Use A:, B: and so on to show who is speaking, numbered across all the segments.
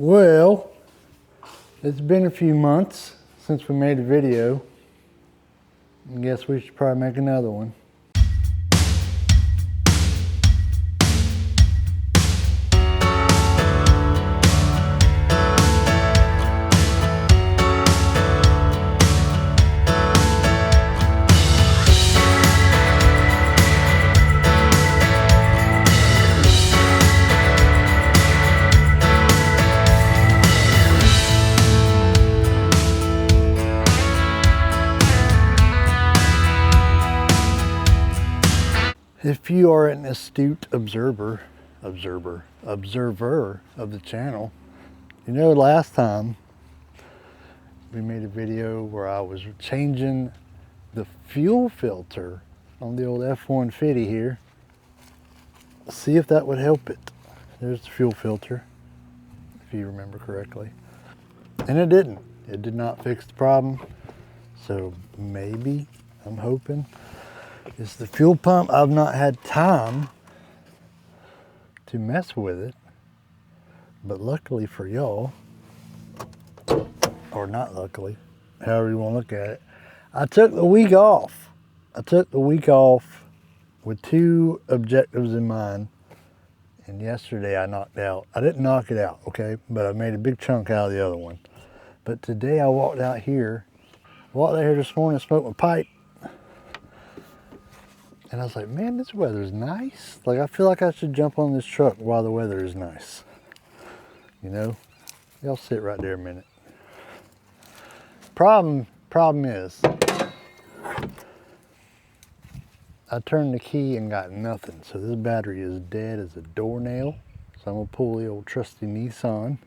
A: Well, it's been a few months since we made a video. I guess we should probably make another one. If you are an astute observer of the channel, you know last time we made a video where I was changing the fuel filter on the old F-150 here. See if that would help it. There's the fuel filter, if you remember correctly. And it didn't. It did not fix the problem. So maybe, I'm hoping, it's the fuel pump. I've not had time to mess with it, but luckily for y'all, or not luckily, however you want to look at it, I took the week off. I took the week off with two objectives in mind, and yesterday I knocked out. I didn't knock it out, okay, but I made a big chunk out of the other one. But today I walked out here this morning and smoked my pipe. And I was like, man, this weather's nice. Like, I feel like I should jump on this truck while the weather is nice. You know? Y'all sit right there a minute. Problem is, I turned the key and got nothing. So this battery is dead as a doornail. So I'm gonna pull the old trusty Nissan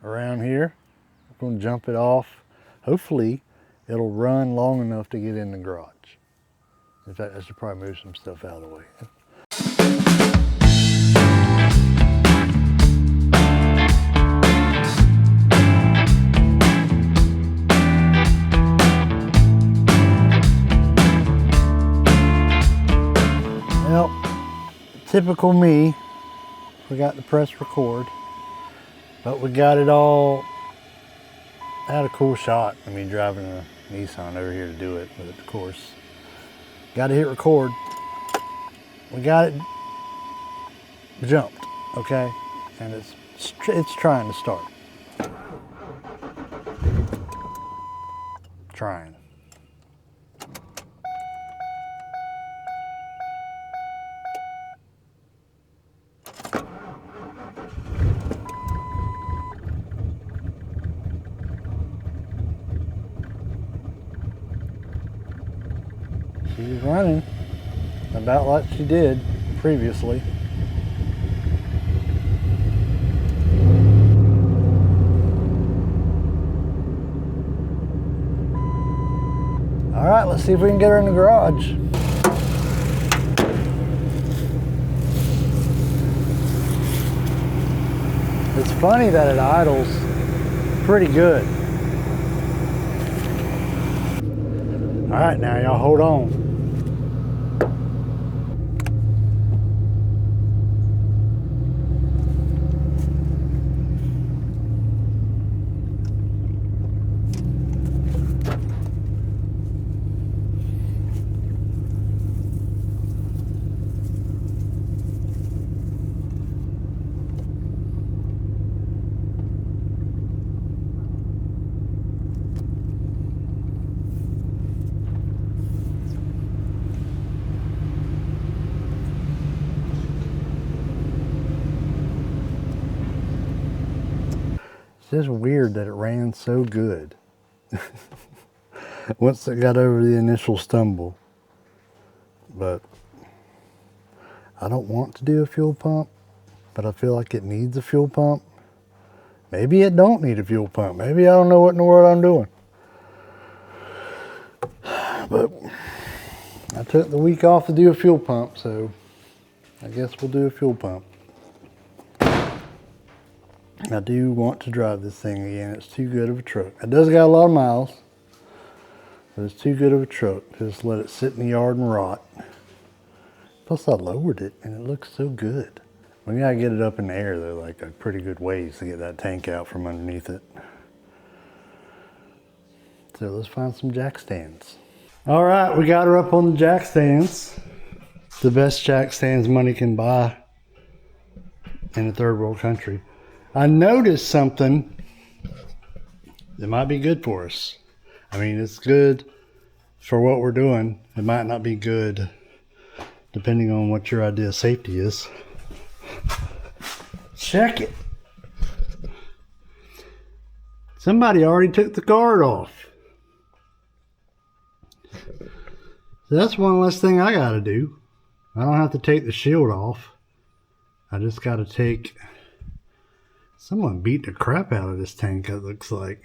A: around here. I'm gonna jump it off. Hopefully, it'll run long enough to get in the garage. In fact, I should probably move some stuff out of the way. Well, typical me, forgot to press record, but we got it all. I had a cool shot. I mean, driving a Nissan over here to do it, but of course, got to hit record. We got it jumped, okay? And it's trying to start. Trying. She's running about like she did previously. All right, let's see if we can get her in the garage. It's funny that it idles pretty good. All right, now y'all hold on. It's just weird that it ran so good once it got over the initial stumble. But I don't want to do a fuel pump, but I feel like it needs a fuel pump. Maybe it don't need a fuel pump. Maybe I don't know what in the world I'm doing. But I took the week off to do a fuel pump, so I guess we'll do a fuel pump. I do want to drive this thing again. It's too good of a truck. It does got a lot of miles, but it's too good of a truck to just let it sit in the yard and rot. Plus I lowered it and it looks so good. We gotta get it up in the air though, like a pretty good ways to get that tank out from underneath it. So let's find some jack stands. All right, we got her up on the jack stands. The best jack stands money can buy in a third world country. I noticed something that might be good for us. I mean, it's good for what we're doing. It might not be good depending on what your idea of safety is. Check it. Somebody already took the guard off. So that's one less thing I gotta do. I don't have to take the shield off. I just gotta take... Someone beat the crap out of this tank, it looks like.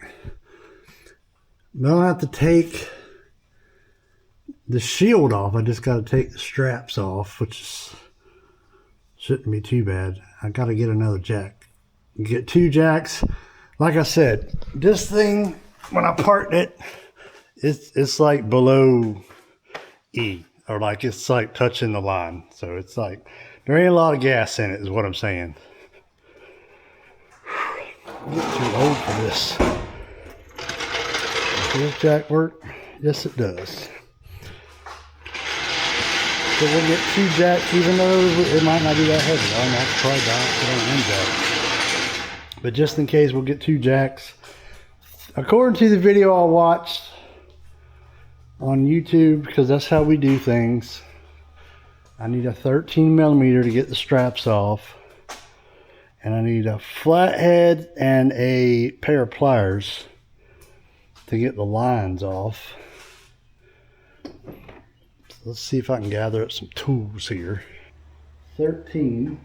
A: I don't have to take the shield off. I just gotta take the straps off, which shouldn't be too bad. I gotta get another jack. Get 2 jacks. Like I said, this thing, when I parked it, it's like below E, or like it's like touching the line. So it's like, there ain't a lot of gas in it is what I'm saying. I'm getting too old for this. Does this jack work? Yes, it does. So we'll get 2 jacks, even though it might not be that heavy. I might probably put on 1 jack. But just in case, we'll get 2 jacks. According to the video I watched on YouTube, because that's how we do things, I need a 13 millimeter to get the straps off. And I need a flathead and a pair of pliers to get the lines off. So let's see if I can gather up some tools here. 13.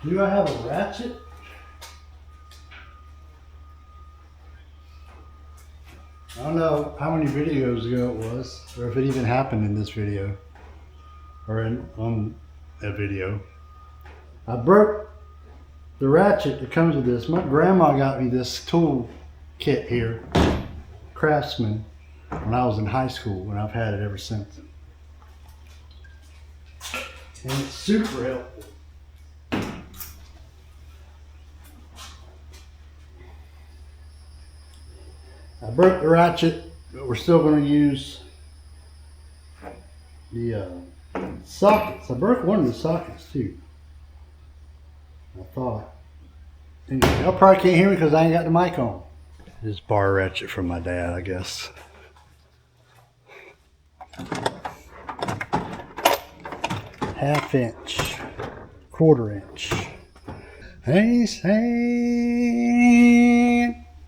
A: Do I have a ratchet? I don't know how many videos ago it was, or if it even happened in this video, or on a video. I broke the ratchet that comes with this. My grandma got me this tool kit here, Craftsman, when I was in high school, and I've had it ever since. And it's super helpful. I broke the ratchet, but we're still going to use the sockets. I broke one of the sockets too. I thought. Anyway, y'all probably can't hear me because I ain't got the mic on. This bar ratchet from my dad, I guess. Half inch, quarter inch. Hey, say,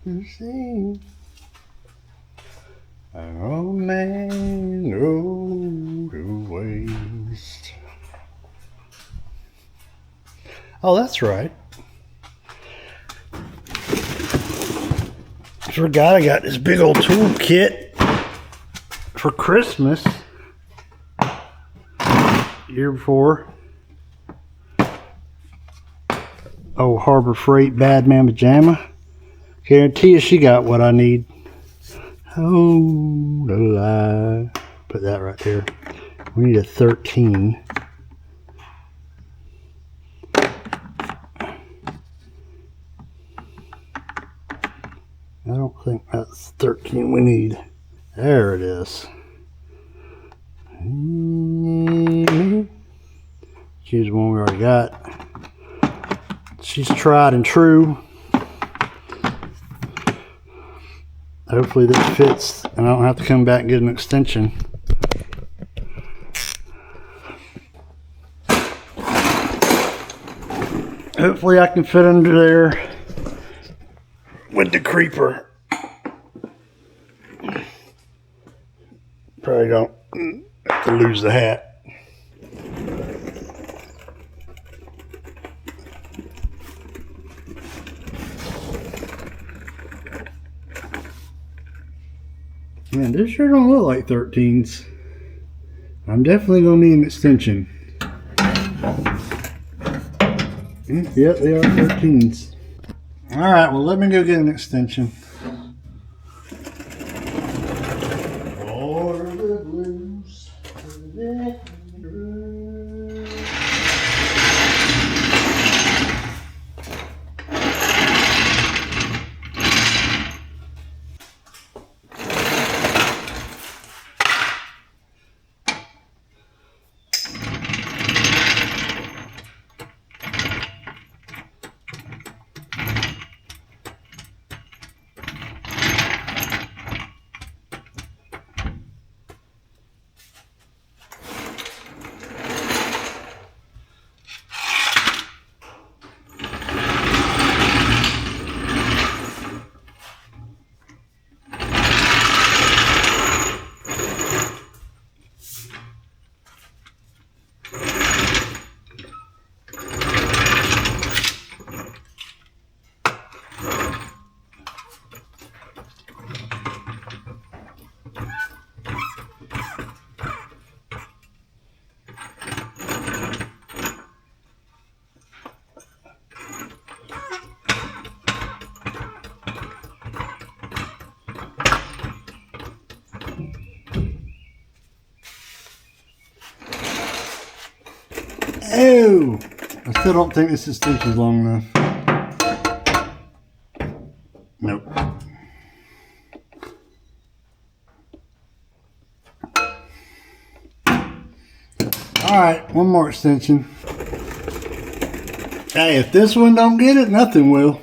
A: see. An old man rode to waste. Oh, that's right. Forgot I got this big old tool kit for Christmas. Year before. Oh, Harbor Freight Badman Pajama. Guarantee you she got what I need. Oh, the lie. Put that right there. We need a 13. I don't think that's 13 we need. There it is. Choose one we already got. She's tried and true. Hopefully this fits and I don't have to come back and get an extension. Hopefully I can fit under there with the creeper. Probably don't have to lose the hat. Man, this sure don't look like 13s. I'm definitely gonna need an extension. Yep, they are 13s. Alright, well let me go get an extension. Oh! I still don't think this extension's long enough. Nope. Alright, one more extension. Hey, if this one don't get it, nothing will.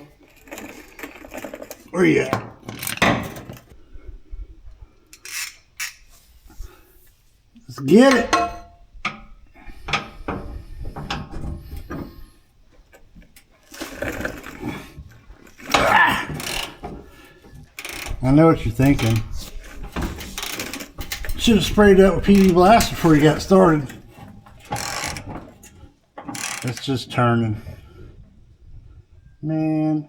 A: Where you at? Let's get it. I know what you're thinking. Should have sprayed that with PV Blast before you got started. It's just turning. Man,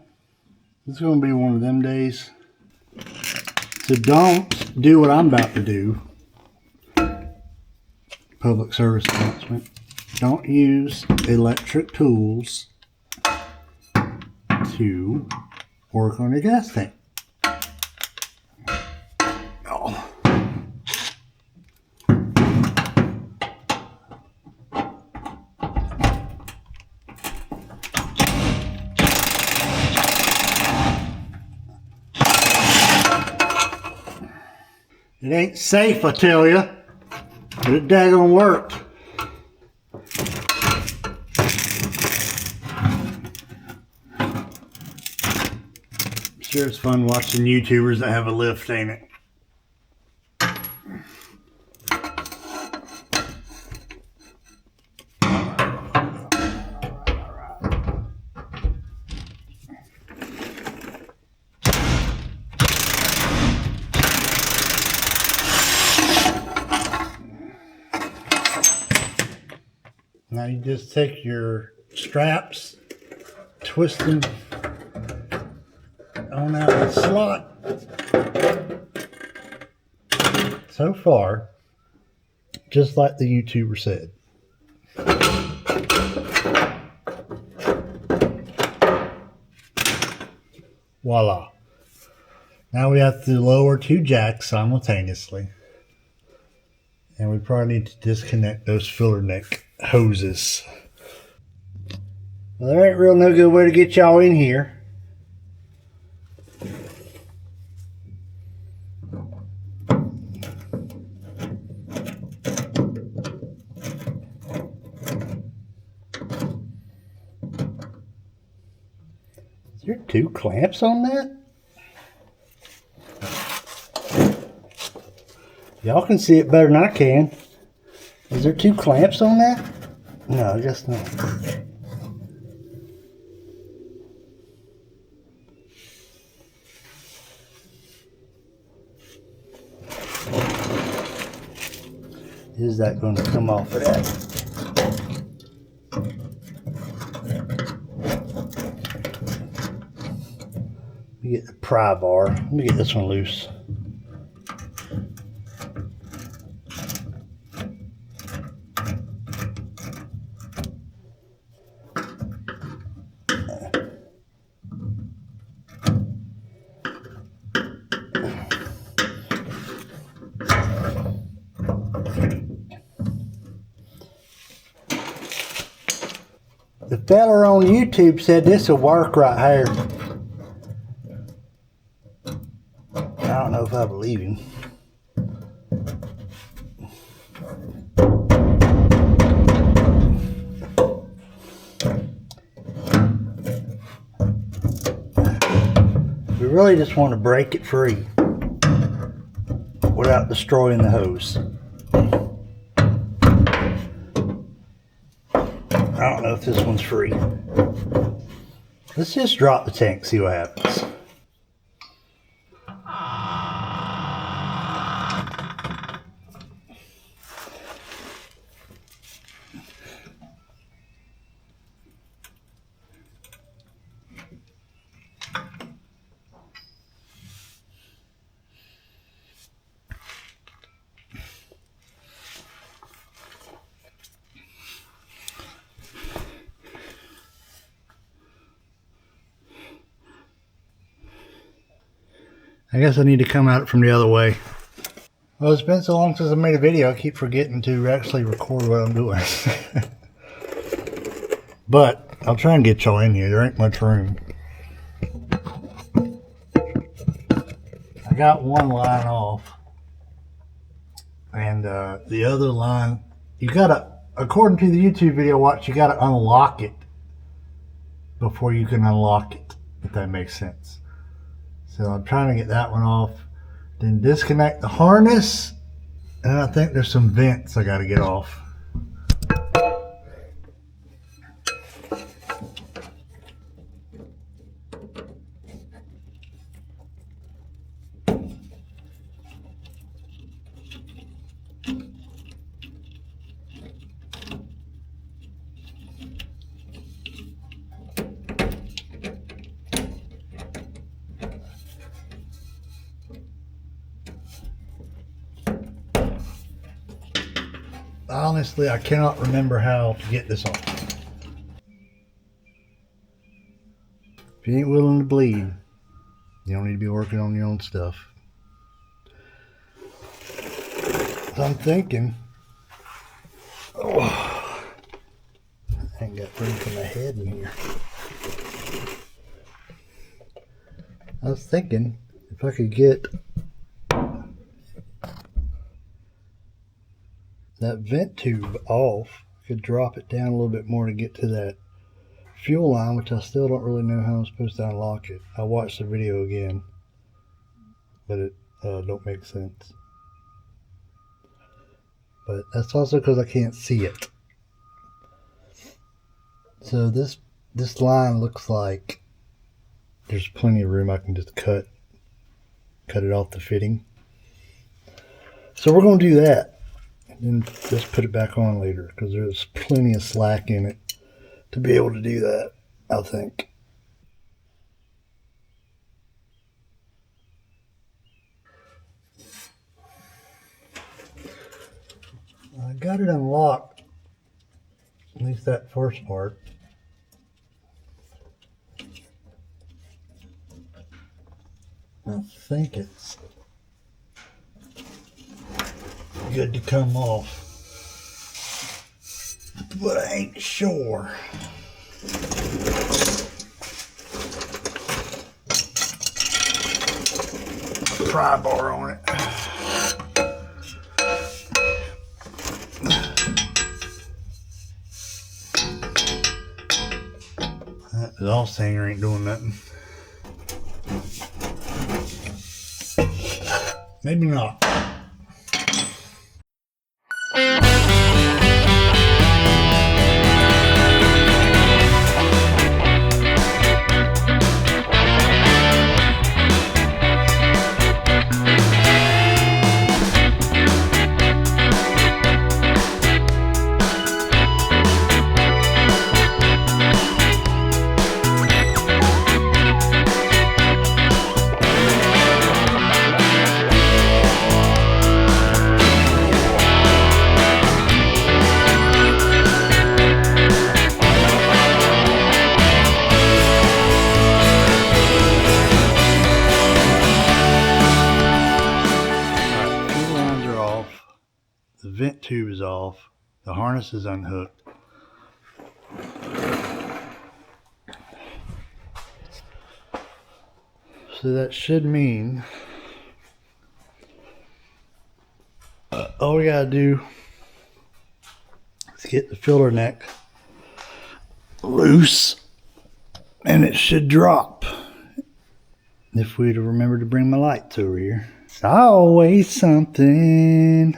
A: it's going to be one of them days. So don't do what I'm about to do. Public service announcement. Don't use electric tools to work on your gas tank. Oh. It ain't safe, I tell you, but it daggone worked. Sure, it's fun watching YouTubers that have a lift, ain't it? Now you just take your straps, twist them on out of the slot. So far, just like the YouTuber said. Voila. Now we have to lower two jacks simultaneously. And we probably need to disconnect those filler neck hoses. Well, there ain't real no good way to get y'all in here. Is there two clamps on that? Y'all can see it better than I can. Is there two clamps on that? No, I guess not. Is that going to come off of that? Let me get the pry bar. Let me get this one loose. The fella on YouTube said this will work right here. I don't know if I believe him. We really just want to break it free without destroying the hose. I don't know if this one's free. Let's just drop the tank, see what happens. I guess I need to come at it from the other way. Well, it's been so long since I made a video, I keep forgetting to actually record what I'm doing. But I'll try and get y'all in here. There ain't much room. I got one line off. And the other line, you gotta, according to the YouTube video watch, you gotta unlock it before you can unlock it, if that makes sense. So I'm trying to get that one off. Then disconnect the harness. And I think there's some vents I gotta get off. Honestly, I cannot remember how to get this off. If you ain't willing to bleed, you don't need to be working on your own stuff. So I'm thinking, oh, I ain't got room for my head in here. I was thinking if I could get that vent tube off, I could drop it down a little bit more to get to that fuel line, which I still don't really know how I'm supposed to unlock it. I watched the video again, but it don't make sense. But that's also because I can't see it. So this line looks like there's plenty of room. I can just cut it off the fitting. So we're going to do that. And then just put it back on later, because there's plenty of slack in it to be able to do that, I think. I got it unlocked, at least that first part. I think it's good to come off, but I ain't sure. Pry bar on it. That exhaust hanger ain't doing nothing. Maybe not. The vent tube is off. The harness is unhooked. So that should mean all we gotta do is get the filter neck loose and it should drop. If we'd remember to bring my lights over here. It's always something.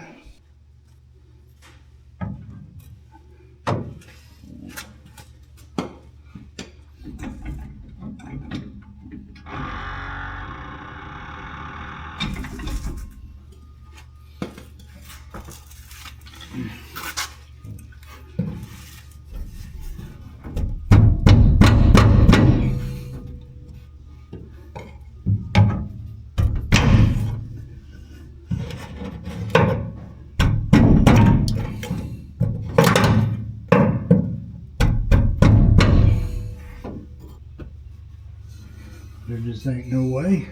A: There just ain't no way.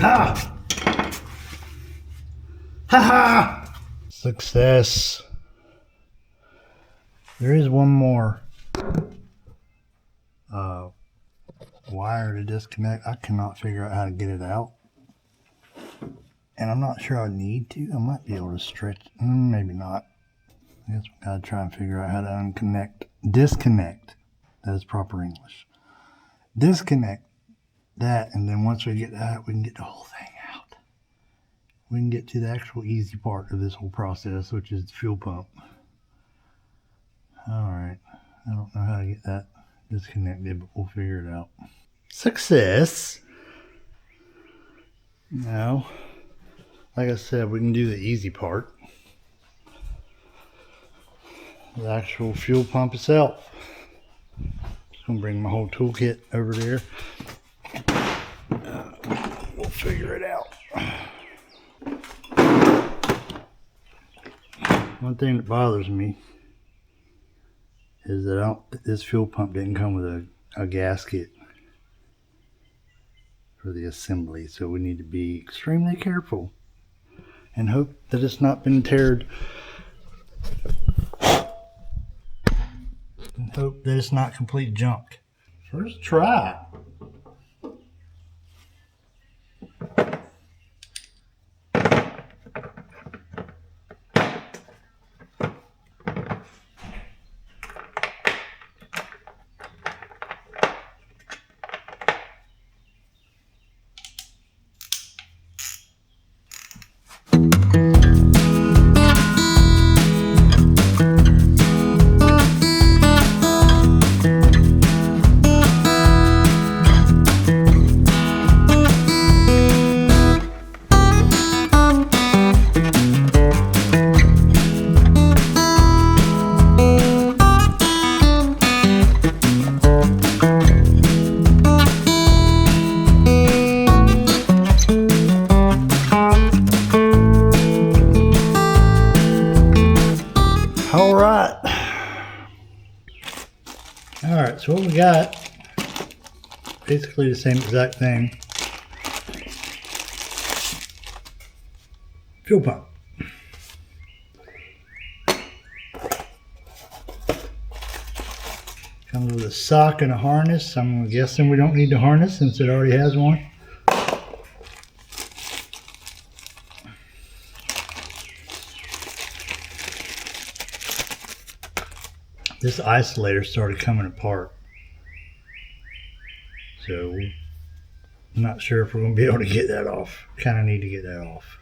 A: Ha! Ha ha! Success. There is one more wire to disconnect. I cannot figure out how to get it out. And I'm not sure I need to. I might be able to stretch. Maybe not. I guess we gotta try and figure out how to disconnect. That is proper English. Disconnect that, and then once we get that, we can get the whole thing out. We can get to the actual easy part of this whole process, which is the fuel pump. Alright, I don't know how to get that disconnected, but we'll figure it out. Success! Now, like I said, we can do the easy part. The actual fuel pump itself. Just gonna bring my whole toolkit over there. We'll figure it out. One thing that bothers me is that this fuel pump didn't come with a gasket for the assembly, so we need to be extremely careful and hope that it's not been teared. And hope that it's not complete junk. First try. Alright, so what we got, basically the same exact thing. Fuel pump. Comes with a sock and a harness. I'm guessing we don't need the harness since it already has one. This isolator started coming apart, so I'm not sure if we're going to be able to get that off. Kind of need to get that off.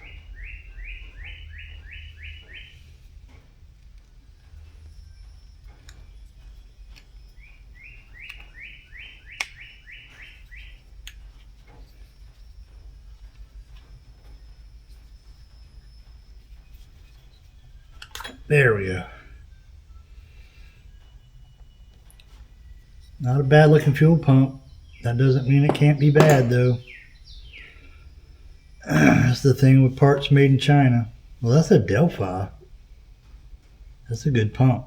A: There we go. Not a bad looking fuel pump. That doesn't mean it can't be bad though. That's the thing with parts made in China. Well, that's a Delphi. That's a good pump.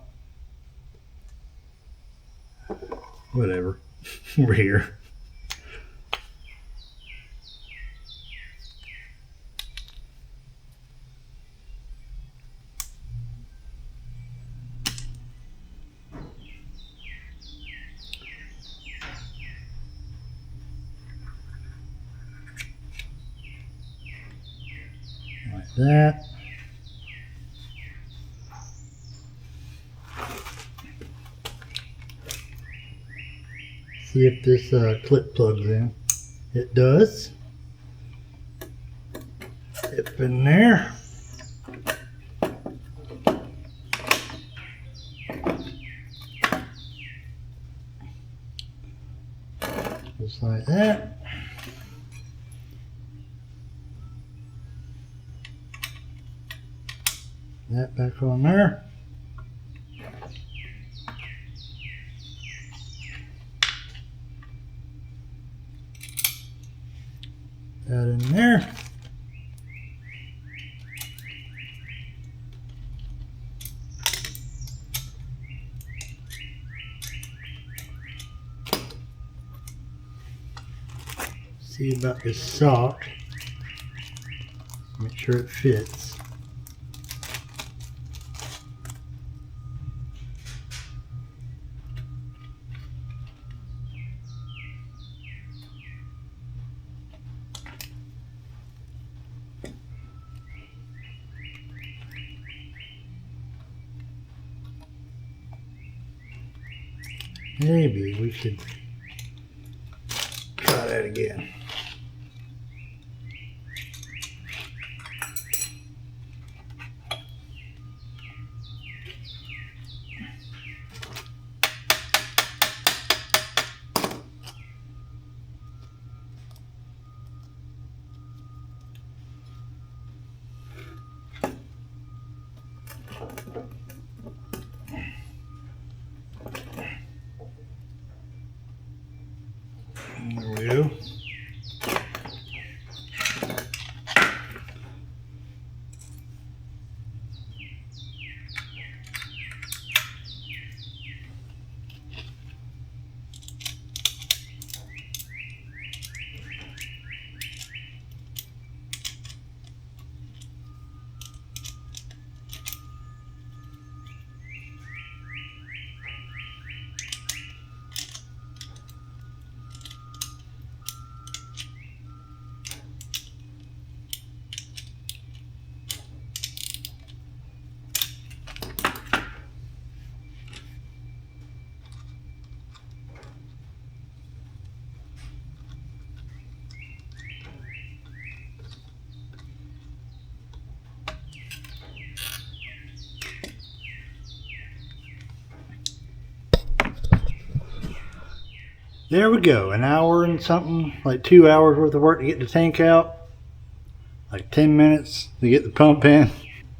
A: Whatever. We're here. Like that. See if this clip plugs in. It does. Dip in there. Just like that. That back on there. That in there. See about this sock. Make sure it fits. Maybe we should try that again. There we go. There we go, an hour and something, like 2 hours worth of work to get the tank out, like 10 minutes to get the pump in,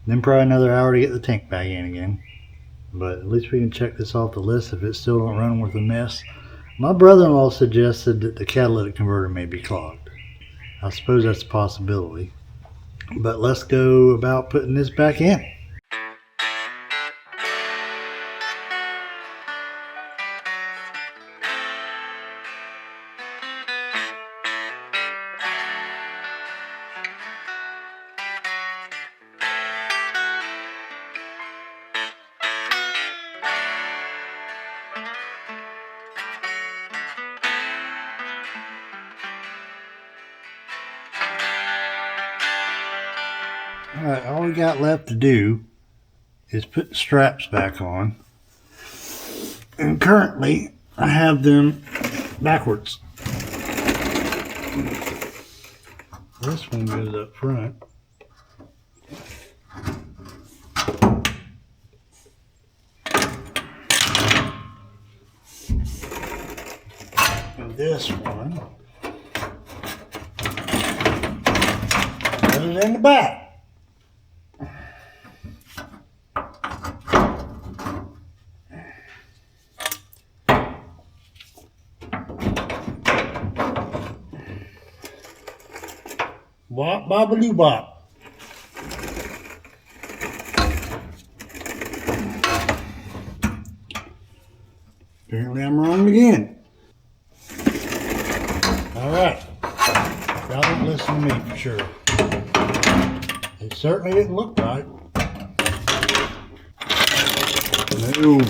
A: then probably another hour to get the tank back in again. But at least we can check this off the list if it still don't run with a mess. My brother-in-law suggested that the catalytic converter may be clogged. I suppose that's a possibility. But let's go about putting this back in. Alright, all we got left to do is put the straps back on. And currently, I have them backwards. This one goes up front. And this one goes in the back. Bop, bobbly bop. Apparently I'm wrong again. Alright. Y'all don't listen to me for sure. It certainly didn't look right. No.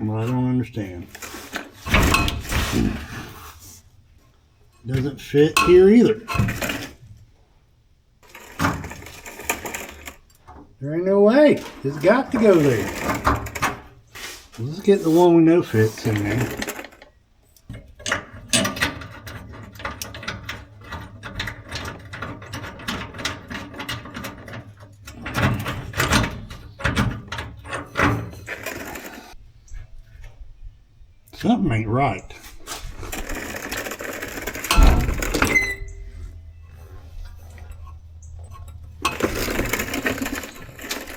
A: Well, I don't understand. Doesn't fit here either. hey, it's got to go there. Let's get the one we know fits in there. Something ain't right.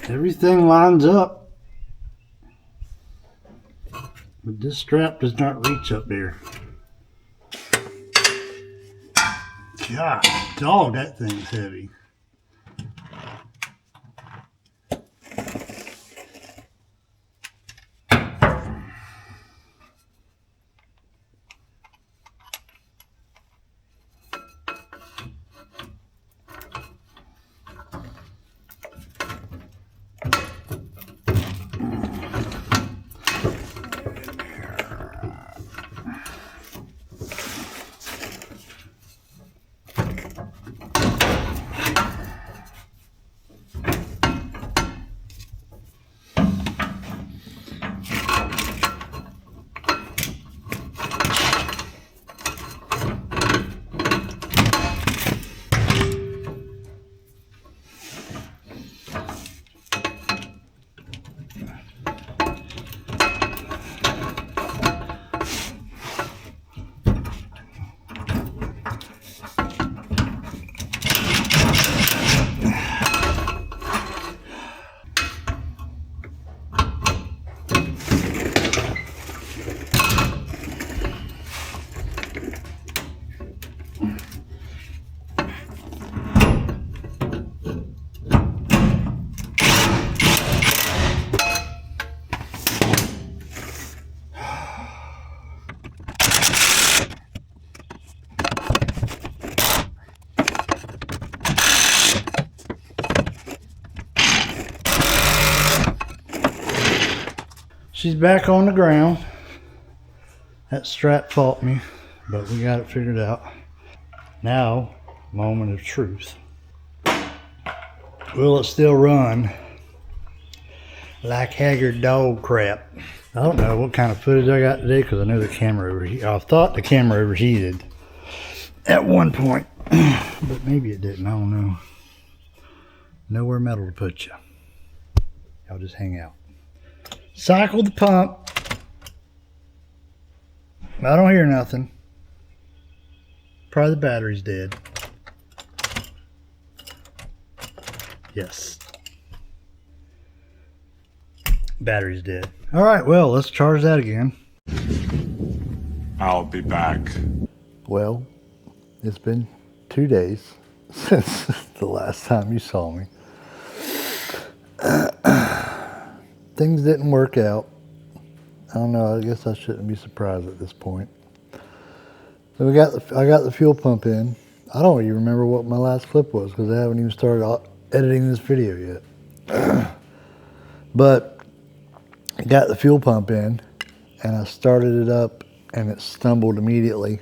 A: Everything lines up, but this strap does not reach up there. God, dog, that thing's heavy. She's back on the ground. That strap fought me, but we got it figured out. Now, moment of truth. Will it still run like haggard dog crap? I don't know what kind of footage I got today because I know the camera overheated. I thought the camera overheated at one point, but maybe it didn't. I don't know. Nowhere metal to put you. Y'all just hang out. Cycle the pump. I don't hear nothing. Probably the battery's dead. Yes. Battery's dead. All right, well, let's charge that again.
B: I'll be back.
A: Well, it's been 2 days since the last time you saw me. Things didn't work out. I don't know, I guess I shouldn't be surprised at this point. So I got the fuel pump in. I don't even remember what my last clip was because I haven't even started editing this video yet. But I got the fuel pump in and I started it up and it stumbled immediately.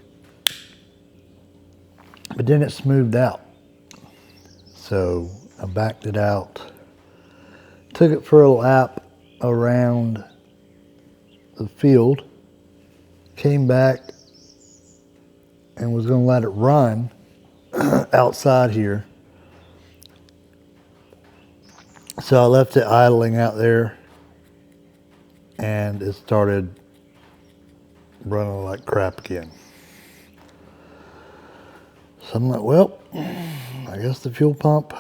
A: But then it smoothed out. So I backed it out, took it for a lap around the field, came back and was going to let it run outside here. So I left it idling out there and it started running like crap again. So I'm like, well, I guess the fuel pump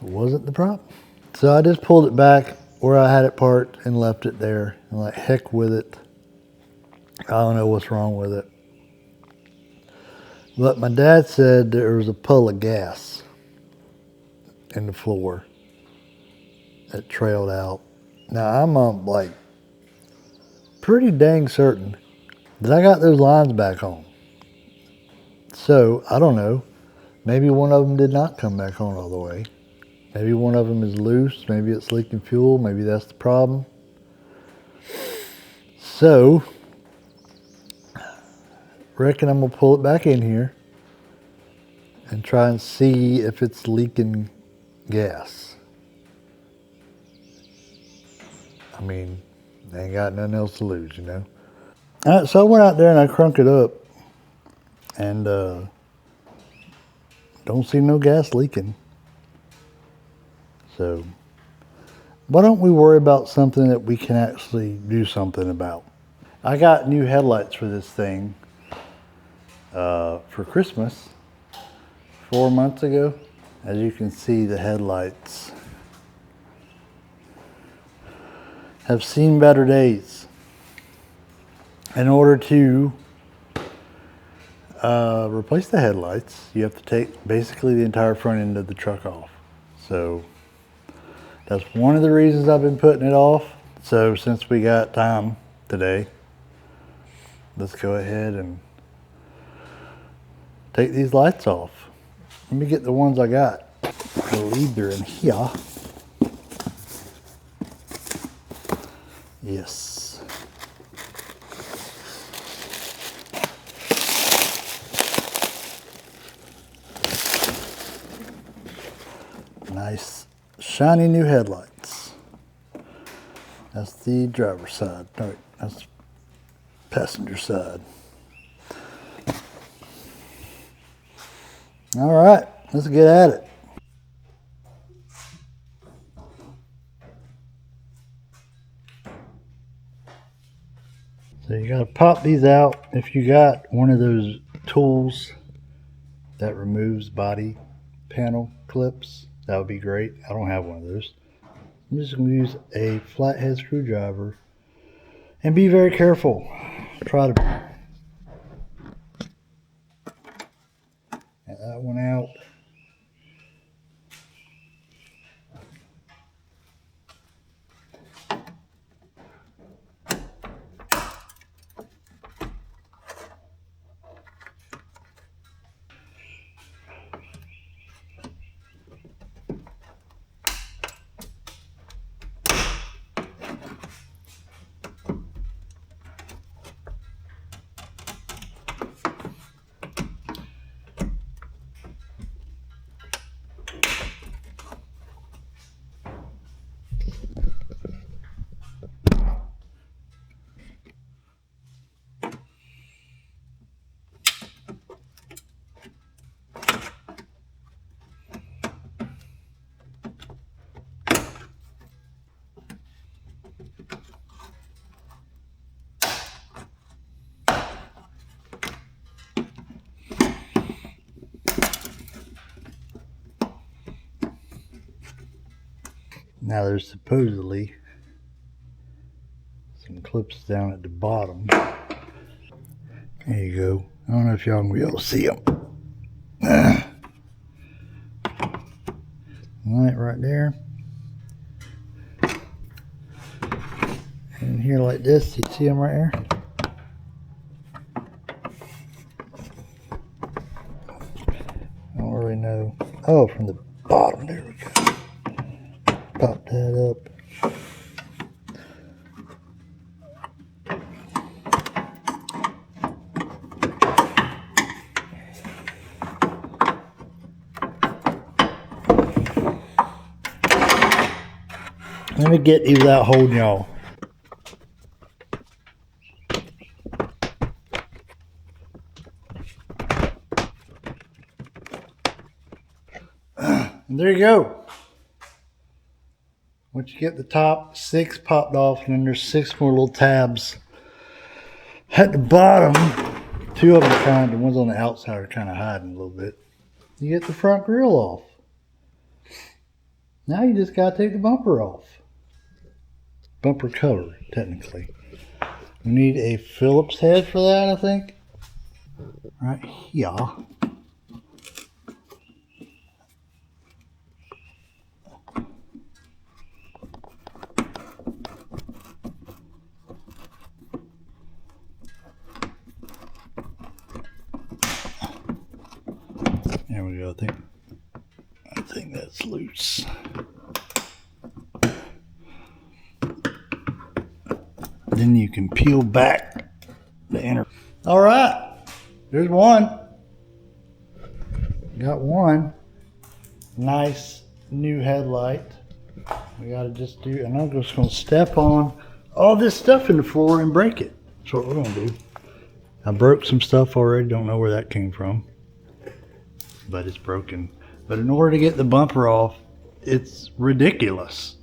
A: wasn't the problem. So I just pulled it back where I had it parked and left it there. And like, heck with it. I don't know what's wrong with it. But my dad said there was a puddle of gas in the floor that trailed out. Now I'm like pretty dang certain that I got those lines back on. So I don't know. Maybe one of them did not come back on all the way. Maybe one of them is loose. Maybe it's leaking fuel. Maybe that's the problem. So, reckon I'm going to pull it back in here and try and see if it's leaking gas. mean, they ain't got nothing else to lose, you know. So I went out there and I crunked it up, and don't see no gas leaking. So why don't we worry about something that we can actually do something about? I got new headlights for this thing for Christmas 4 months ago. As you can see, the headlights have seen better days. In order to replace the headlights, you have to take basically the entire front end of the truck off. So that's one of the reasons I've been putting it off. So since we got time today, let's go ahead and take these lights off. Let me get the ones I got. I believe they're in here. Yes. Nice, shiny new headlights. That's the driver's side. All right, that's passenger side. All right, let's get at it. So you gotta pop these out. If you got one of those tools that removes body panel clips, that would be great. I don't have one of those. I'm just gonna use a flathead screwdriver and be very careful. Try to get that one out. Now there's supposedly some clips down at the bottom. There you go. I don't know if y'all can be able to see them. Right there. And here like this, you see them right here? I don't really know. Oh, from the bottom, there we go. Pop that up. Let me get these without holding y'all. And there you go. Once you get the top 6 popped off, and then there's 6 more little tabs at the bottom. 2 of them the ones on the outside are kind of hiding a little bit. You get the front grille off. Now you just gotta take the bumper off. Bumper cover, technically. We need a Phillips head for that, I think. Right here. There we go. I think that's loose. Then you can peel back the inner. All right, there's one. Got one nice new headlight We gotta just do, and I'm just gonna step on all this stuff in the floor and break it. That's what we're gonna do. I broke some stuff already, don't know where that came from, but it's broken. But in order to get the bumper off, it's ridiculous.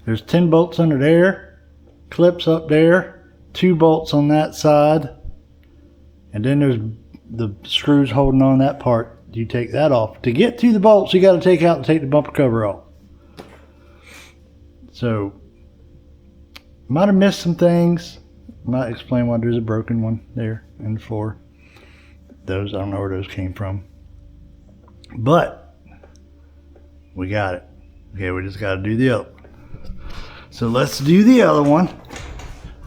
A: There's 10 bolts under there, clips up there, 2 bolts on that side, and then there's the screws holding on that part. You take that off. To get to the bolts, you got to take out and take the bumper cover off. So, might have missed some things. Might explain why there's a broken one there in the floor. Those, I don't know where those came from. But, we got it. Okay, we just got to do the other one. So let's do the other one.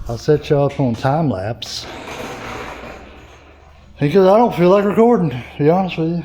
A: I'll set you up on time lapse. Because I don't feel like recording, to be honest with you.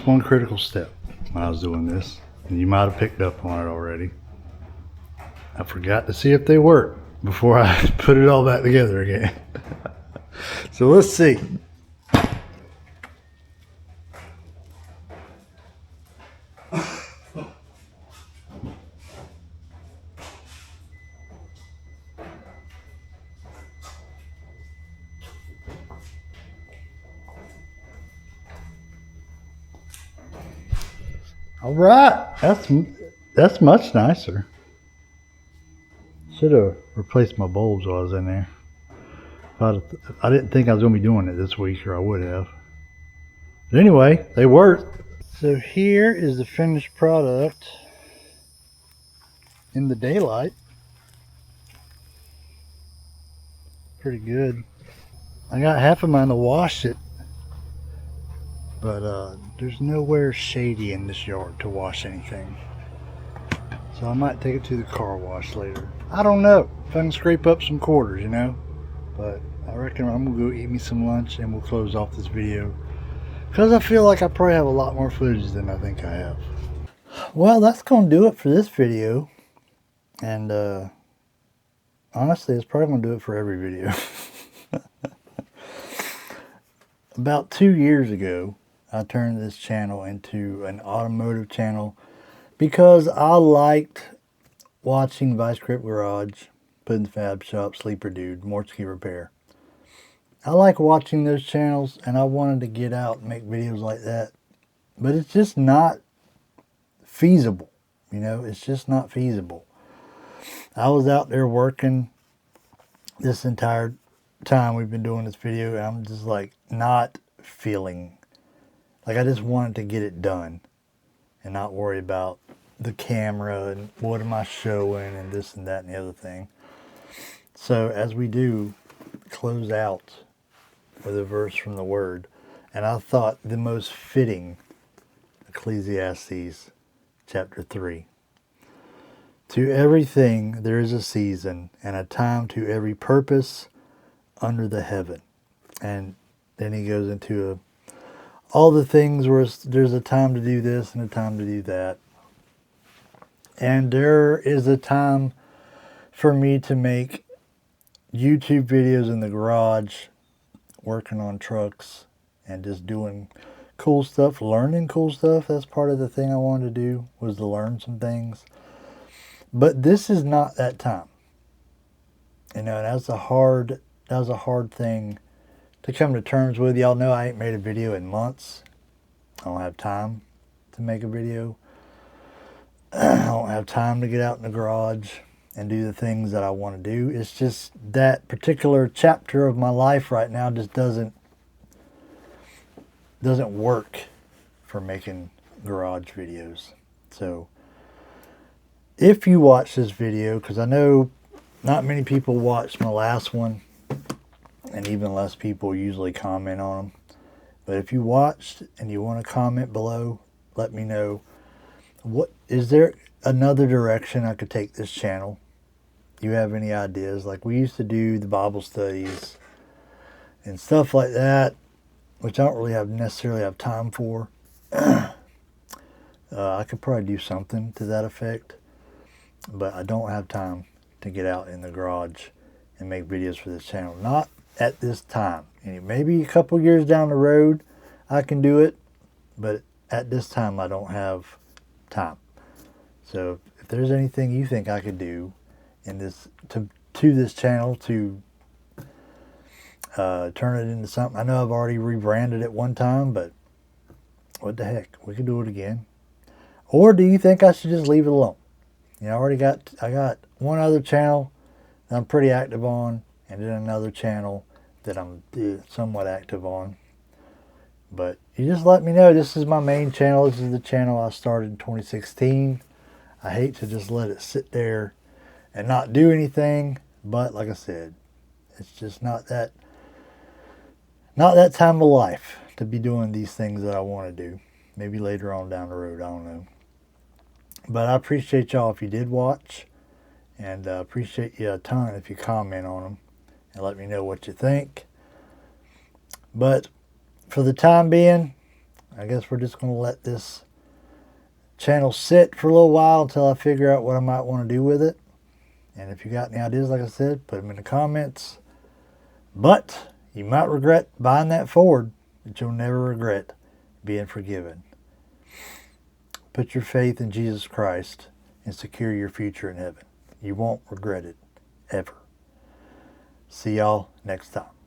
A: one critical step when I was doing this, and you might have picked up on it already. I forgot to see if they work before I put it all back together again. So let's see. All right, that's much nicer. Should have replaced my bulbs while I was in there. I didn't think I was going to be doing it this week, or I would have. But anyway, they work. So here is the finished product in the daylight. Pretty good. I got half of mine to wash it, but there's nowhere shady in this yard to wash anything. So I might take it to the car wash later. I don't know if I can scrape up some quarters, you know. But I reckon I'm gonna go eat me some lunch and we'll close off this video, because I feel like I probably have a lot more footage than I think I have. Well, that's gonna do it for this video, and honestly, it's probably gonna do it for every video. About 2 years ago, I turned this channel into an automotive channel because I liked watching Vice Grip Garage, Puddin's Fab Shop, Sleeper Dude, Mortski Repair. I like watching those channels, and I wanted to get out and make videos like that, but it's just not feasible. You know, it's just not feasible. I was out there working this entire time we've been doing this video, and I'm just like not feeling like, I just wanted to get it done and not worry about the camera and what am I showing and this and that and the other thing. So as we do close out with a verse from the Word, and I thought the most fitting, Ecclesiastes chapter 3. To everything there is a season and a time to every purpose under the heaven. And then he goes into all the things where there's a time to do this and a time to do that. And there is a time for me to make YouTube videos in the garage, working on trucks and just doing cool stuff, learning cool stuff. That's part of the thing I wanted to do, was to learn some things. But this is not that time. You know, that was a hard thing to come to terms with. Y'all know I ain't made a video in months. I don't have time to make a video. I don't have time to get out in the garage and do the things that I want to do. It's just that particular chapter of my life right now just doesn't work for making garage videos. So if you watch this video, because I know not many people watched my last one, and even less people usually comment on them. But if you watched and you want to comment below, let me know. What is there another direction I could take this channel? You have any ideas? Like, we used to do the Bible studies and stuff like that, which I don't really necessarily have time for. I could probably do something to that effect, but I don't have time to get out in the garage and make videos for this channel. Not at this time. Maybe a couple years down the road I can do it, but at this time I don't have time. So if there's anything you think I could do in this to this channel to turn it into something. I know I've already rebranded it one time, but what the heck, we could do it again. Or do you think I should just leave it alone? You know, I got one other channel that I'm pretty active on, and then another channel that I'm somewhat active on. But you just let me know. This is my main channel. This is the channel I started in 2016. I hate to just let it sit there and not do anything, but like I said, it's just not that time of life to be doing these things that I want to do. Maybe later on down the road, I don't know. But I appreciate y'all if you did watch, and I appreciate you a ton if you comment on them and let me know what you think. But for the time being, I guess we're just going to let this channel sit for a little while until I figure out what I might want to do with it. And if you got any ideas, like I said, put them in the comments. But you might regret buying that Ford, but you'll never regret being forgiven. Put your faith in Jesus Christ and secure your future in heaven. You won't regret it, ever. See y'all next time.